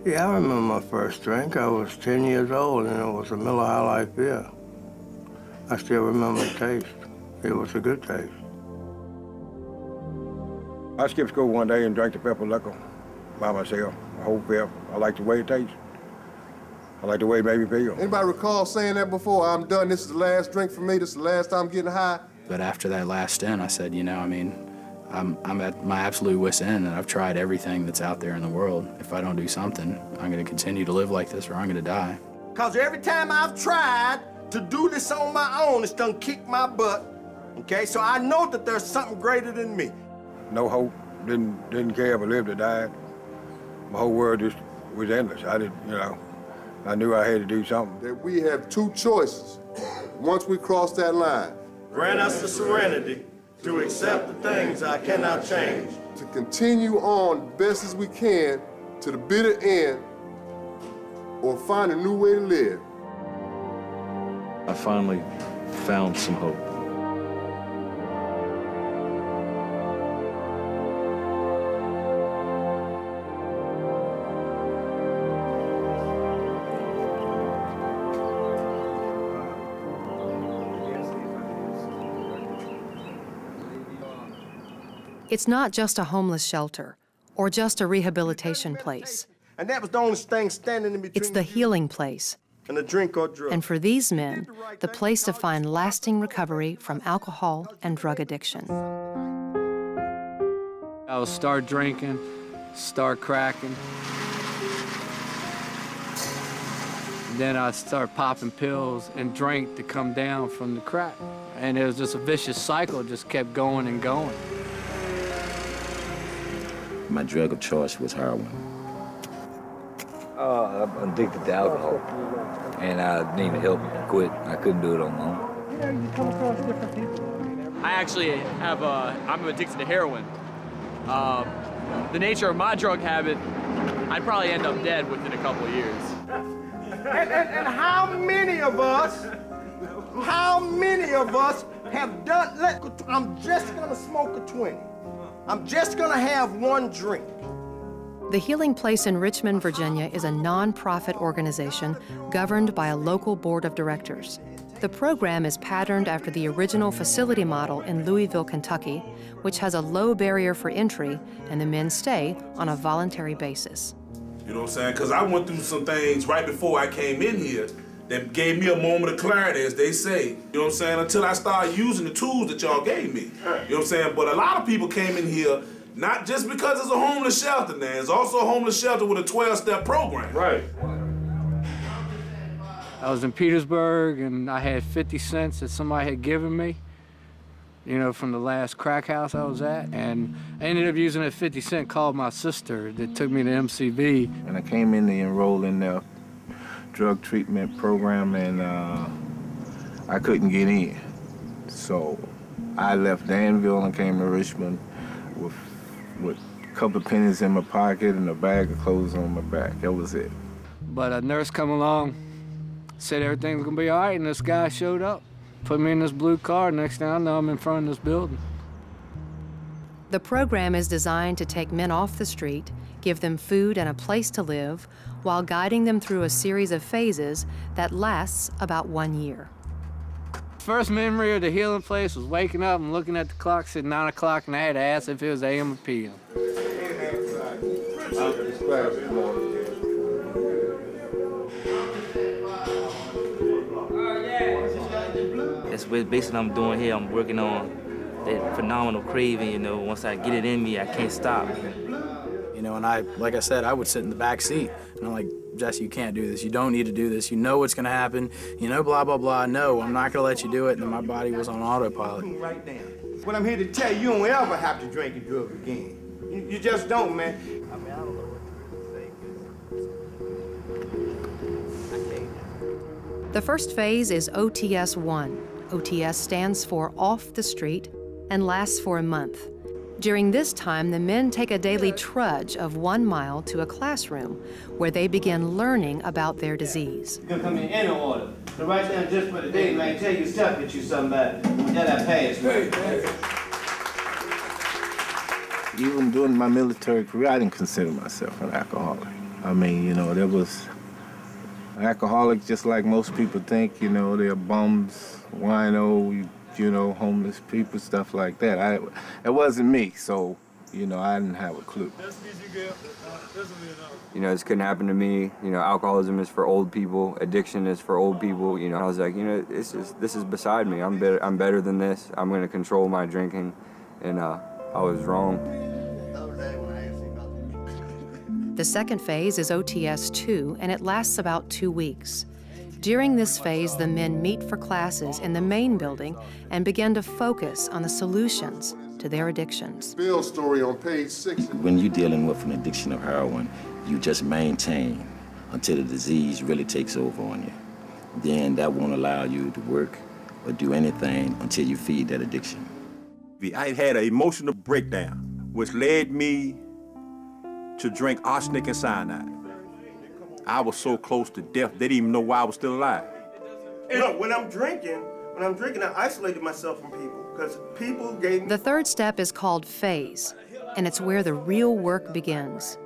Yeah, I remember my first drink. I was 10 years old, and it was a Miller High Life beer. I still remember the taste. It was a good taste. I skipped school one day and drank the pepper liquor by myself, a whole fifth. I like the way it tastes. I like the way it made me feel. Anybody recall saying that before? I'm done, this is the last drink for me, this is the last time I'm getting high? But after that last stint, I said, you know, I mean, I'm at my absolute wit's end, and I've tried everything that's out there in the world. If I don't do something, I'm gonna continue to live like this or I'm gonna die. Cause every time I've tried to do this on my own, it's done kicked my butt, okay? So I know that there's something greater than me. No hope, didn't care if I lived or died. My whole world just was endless. I knew I had to do something. That we have two choices once we cross that line. Grant us the serenity to accept the things I cannot change. To continue on best as we can to the bitter end or find a new way to live. I finally found some hope. It's not just a homeless shelter or just a rehabilitation place. And that was the only thing standing in between. It's the healing place. And a drink or drug. And for these men, the place to find lasting recovery from alcohol and drug addiction. I would start drinking, start cracking. Then I'd start popping pills and drink to come down from the crack. And it was just a vicious cycle, just kept going and going. My drug of choice was heroin. I'm addicted to alcohol, and I needed help to quit. I couldn't do it on my own. You know, you come across different people. I actually I'm addicted to heroin. The nature of my drug habit, I'd probably end up dead within a couple of years. And how many of us have done, I'm just gonna smoke a 20. I'm just gonna have one drink. The Healing Place in Richmond, Virginia is a nonprofit organization governed by a local board of directors. The program is patterned after the original facility model in Louisville, Kentucky, which has a low barrier for entry and the men stay on a voluntary basis. You know what I'm saying? Because I went through some things right before I came in here that gave me a moment of clarity, as they say. You know what I'm saying? Until I started using the tools that y'all gave me. You know what I'm saying? But a lot of people came in here not just because it's a homeless shelter now. It's also a homeless shelter with a 12-step program. Right. I was in Petersburg, and I had 50 cents that somebody had given me, you know, from the last crack house I was at. And I ended up using that 50 cent, called my sister that took me to MCV. And I came in to enroll in their drug treatment program, and I couldn't get in. So I left Danville and came to Richmond with a couple of pennies in my pocket and a bag of clothes on my back. That was it. But a nurse come along, said everything was gonna be all right, and this guy showed up, put me in this blue car. Next thing I know, I'm in front of this building. The program is designed to take men off the street, give them food and a place to live, while guiding them through a series of phases that lasts about 1 year. First memory of the Healing Place was waking up and looking at the clock, said 9 o'clock, and I had to ask if it was AM or PM. That's what basically I'm doing here. I'm working on that phenomenal craving, you know. Once I get it in me, I can't stop. You know, and like I said, I would sit in the back seat, and I'm like, Jesse, you can't do this. You don't need to do this. You know what's gonna happen. You know, blah, blah, blah. No, I'm not gonna let you do it. And then my body was on autopilot. Right now. What I'm here to tell you, you don't ever have to drink and drug again. You just don't, man. I mean, I don't know what to say. The first phase is OTS-1. OTS stands for Off the Street and lasts for a month. During this time, the men take a daily trudge of 1 mile to a classroom where they begin learning about their disease. You're gonna come in any order. So right now, just for the day, man, take your step at you somebody. That I passed, right? Even during my military career, I didn't consider myself an alcoholic. I mean, you know, there was alcoholics just like most people think, you know, they're bums, wino, you know, homeless people, stuff like that. It wasn't me, so, you know, I didn't have a clue. You know, this couldn't happen to me. You know, alcoholism is for old people. Addiction is for old people. You know, I was like, you know, this is beside me. I'm better than this. I'm going to control my drinking. And I was wrong. The second phase is OTS-2, and it lasts about 2 weeks. During this phase, the men meet for classes in the main building and begin to focus on the solutions to their addictions. Bill's story on page 6. When you're dealing with an addiction of heroin, you just maintain until the disease really takes over on you. Then that won't allow you to work or do anything until you feed that addiction. I had an emotional breakdown, which led me to drink arsenic and cyanide. I was so close to death, they didn't even know why I was still alive. And look, when I'm drinking, I isolated myself from people, because people gave me... The third step is called phase, and it's where the real work begins.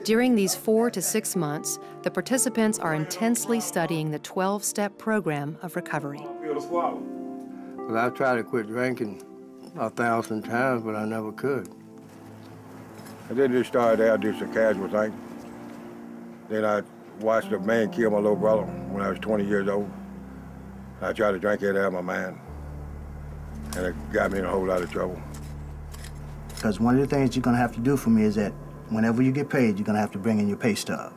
During these 4 to 6 months, the participants are intensely studying the 12-step program of recovery. Well, I tried to quit drinking 1,000 times, but I never could. I didn't just start out just a casual thing. Then I watched a man kill my little brother when I was 20 years old. I tried to drink it out of my mind, and it got me in a whole lot of trouble. Because one of the things you're going to have to do for me is that whenever you get paid, you're going to have to bring in your pay stub,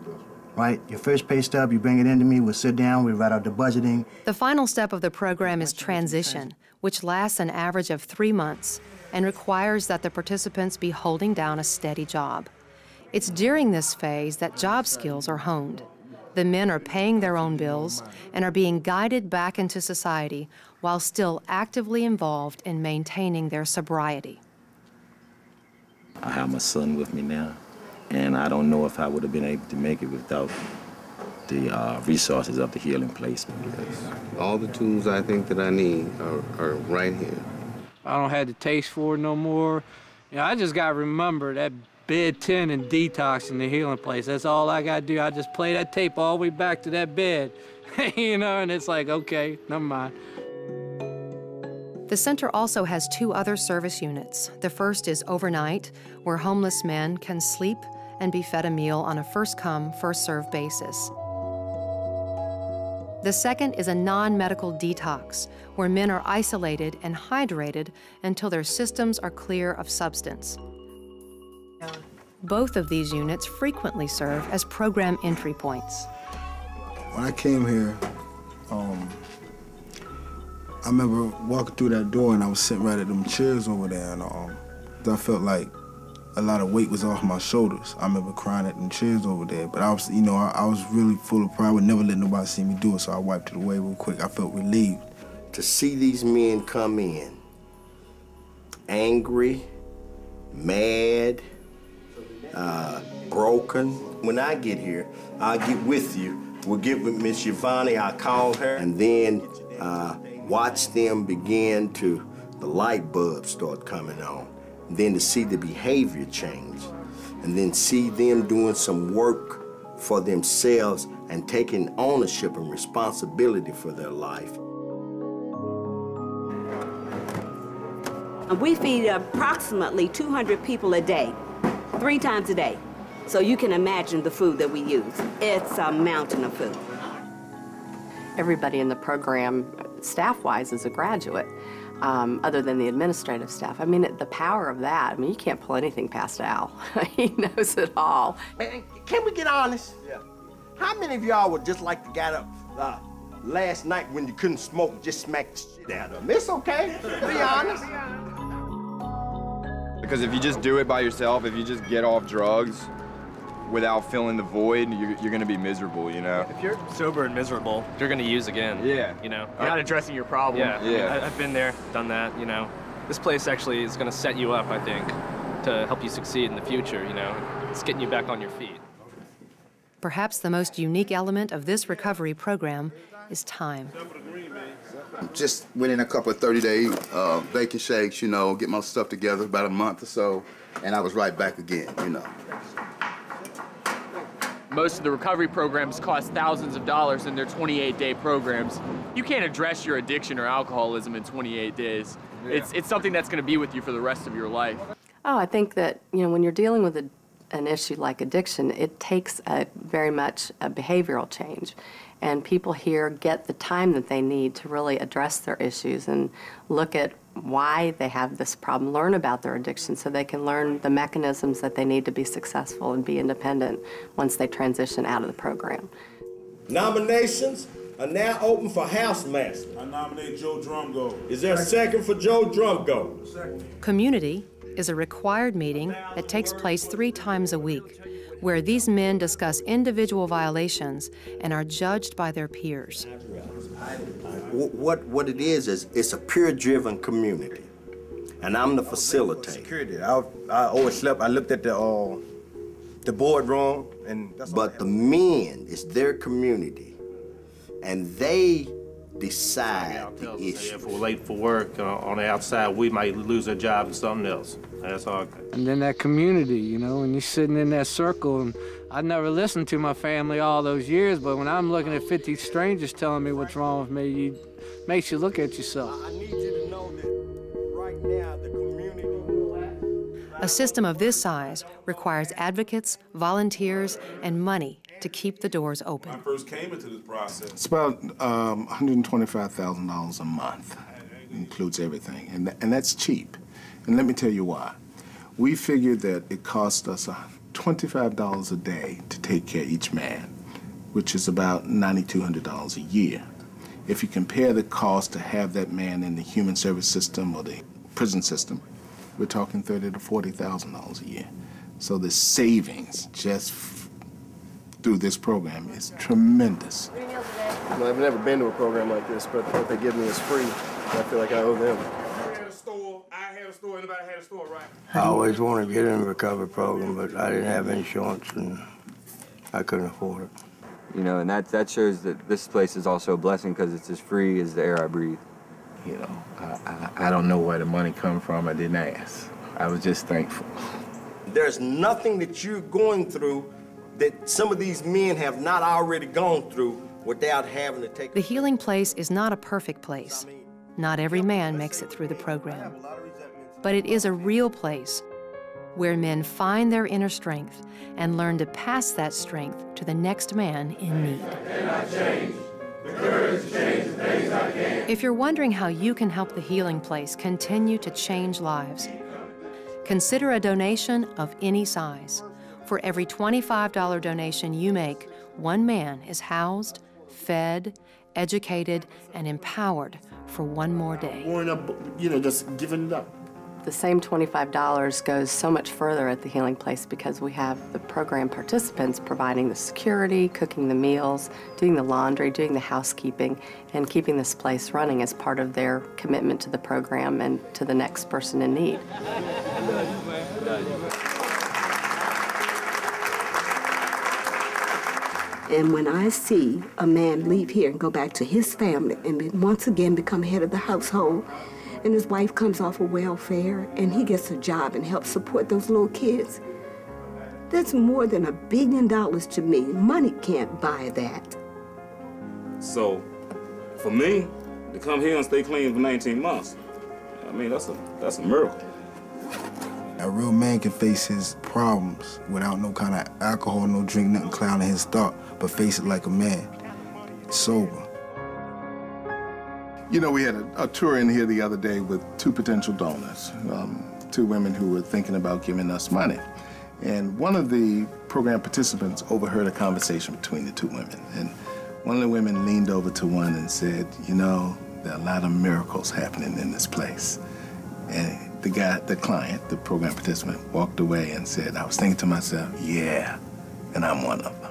right? Your first pay stub, you bring it into me, we'll sit down, we write out the budgeting. The final step of the program is transition, which lasts an average of 3 months and requires that the participants be holding down a steady job. It's during this phase that job skills are honed. The men are paying their own bills and are being guided back into society while still actively involved in maintaining their sobriety. I have my son with me now, and I don't know if I would have been able to make it without the resources of the healing placement. All the tools I think that I need are right here. I don't have the taste for it no more. You know, I just got to remember that bed 10 and detox in the healing place. That's all I got to do. I just play that tape all the way back to that bed, you know, and it's like, okay, never mind. The center also has 2 other service units. The first is overnight, where homeless men can sleep and be fed a meal on a first-come, first-served basis. The second is a non-medical detox, where men are isolated and hydrated until their systems are clear of substance. Both of these units frequently serve as program entry points. When I came here, I remember walking through that door and I was sitting right at them chairs over there, and I felt like a lot of weight was off my shoulders. I remember crying at them chairs over there, but I was, you know, I was really full of pride. I would never let nobody see me do it, so I wiped it away real quick. I felt relieved. To see these men come in, angry, mad, broken. When I get here, I'll get with you. We'll get with Miss Giovanni, I'll call her, and then watch them begin to, the light bulbs start coming on. And then to see the behavior change, and then see them doing some work for themselves and taking ownership and responsibility for their life. We feed approximately 200 people a day, 3 times a day. So you can imagine the food that we use. It's a mountain of food. Everybody in the program, staff-wise, is a graduate, other than the administrative staff. I mean, the power of that, I mean, you can't pull anything past Al. He knows it all. And can we get honest? Yeah. How many of y'all would just like to get up last night when you couldn't smoke and just smack the shit out of them? It's okay, be honest. Because if you just do it by yourself, if you just get off drugs without filling the void, you're gonna be miserable, you know? If you're sober and miserable, you're gonna use again. Yeah. You know, you're not addressing your problem. Yeah. I've been there, done that, you know. This place actually is gonna set you up, I think, to help you succeed in the future, you know. It's getting you back on your feet. Perhaps the most unique element of this recovery program is time. Just went in a couple of 30-day bacon shakes, you know, get my stuff together about a month or so, and I was right back again, you know. Most of the recovery programs cost thousands of dollars and they're 28-day programs. You can't address your addiction or alcoholism in 28 days. Yeah. It's something that's going to be with you for the rest of your life. Oh, I think that, you know, when you're dealing with an issue like addiction, it takes very much a behavioral change. And people here get the time that they need to really address their issues and look at why they have this problem, learn about their addiction so they can learn the mechanisms that they need to be successful and be independent once they transition out of the program. Nominations are now open for Housemaster. I nominate Joe Drumgo. Is there a second for Joe Drumgo? Second. Community is a required meeting that takes place 3 times a week, where these men discuss individual violations and are judged by their peers. What it is it's a peer-driven community, and I'm the facilitator. Security. I overslept. I looked at the boardroom, and that's but the men, it's their community, and they decide the issue. If we're late for work on the outside, we might lose our job and something else. That's all. And then that community, you know, when you're sitting in that circle, and I never listened to my family all those years, but when I'm looking at 50 strangers telling me what's wrong with me, it makes you look at yourself. I need you to know that right now the community. A system of this size requires advocates, volunteers, and money to keep the doors open. When I first came into this process, It's about $125,000 a month. It includes everything, and that's cheap. And let me tell you why. We figured that it cost us $25 a day to take care of each man, which is about $9,200 a year. If you compare the cost to have that man in the human service system or the prison system, we're talking $30,000 to $40,000 a year. So the savings just through this program is tremendous. Well, I've never been to a program like this, but what they give me is free. I feel like I owe them. Anybody had a store, right? I always wanted to get in the recovery program, but I didn't have insurance and I couldn't afford it. You know, and that shows that this place is also a blessing because it's as free as the air I breathe. You know, I don't know where the money come from. I didn't ask. I was just thankful. There's nothing that you're going through that some of these men have not already gone through without having to take. The Healing Place is not a perfect place. Not every man makes it through the program. But it is a real place where men find their inner strength and learn to pass that strength to the next man in need. If you're wondering how you can help the Healing Place continue to change lives, consider a donation of any size. For every $25 donation you make, one man is housed, fed, educated, and empowered for one more day. Growing up, you know, just giving it up. The same $25 goes so much further at the Healing Place because we have the program participants providing the security, cooking the meals, doing the laundry, doing the housekeeping, and keeping this place running as part of their commitment to the program and to the next person in need. And when I see a man leave here and go back to his family and then once again become head of the household, and his wife comes off of welfare and he gets a job and helps support those little kids, that's more than $1 billion to me. Money can't buy that. So, for me, to come here and stay clean for 19 months, I mean, that's a miracle. A real man can face his problems without no kind of alcohol, no drink, nothing clouding his thought, but face it like a man, sober. You know, we had a tour in here the other day with 2 potential donors, 2 women who were thinking about giving us money. And one of the program participants overheard a conversation between the 2 women. And one of the women leaned over to one and said, you know, there are a lot of miracles happening in this place. And the client, the program participant, walked away and said, I was thinking to myself, yeah, and I'm one of them.